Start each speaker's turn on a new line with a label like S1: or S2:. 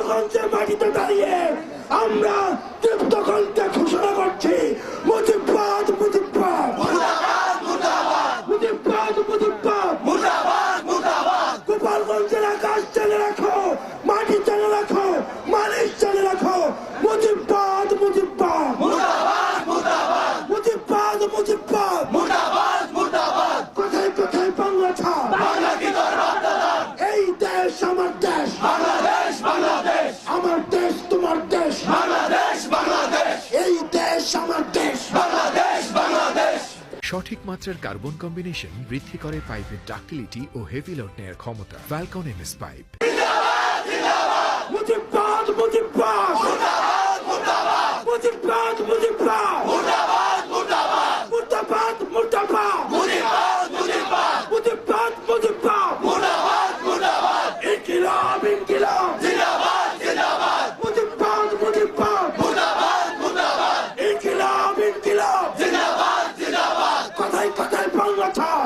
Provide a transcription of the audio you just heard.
S1: গোপালগঞ্জের মাটিতে দাঁড়িয়ে আমরা তৃপ্ত কণ্ঠে ঘোষণা করছি মুজিববাদ মুজিববাদ মুজিববাদ মুজিববাদ গোপালগঞ্জের আকাশ চালে রাখো, মাটি চালে রাখো, মানুষ চালে রাখো। মুজিববাদ মুজিববাদ মুজিববাদ মুজিববাদ কোথায় কোথায় বাংলা ছাড়, এই দেশ আমার দেশ, আমার দেশ তোমার দেশ, এই দেশ আমার দেশ।
S2: সঠিক মাত্রার কার্বন কম্বিনেশন বৃদ্ধি করে পাইপের ডাক্টিলিটি ও হেভি লোড নেয়ার ক্ষমতা। Falcon MS pipe.
S1: মুজিববাদ মুজিববাদ মুজিববাদ মুজিববাদ মুর্দাবাদ মুর্দাবাদ মুজিববাদ মুজিববাদ ইনকিলাব ইনকিলাব মুজিববাদ মুজিববাদ ইনকিলাব ইনকিলাব কোথায় কোথায় বাংলা ছাড়।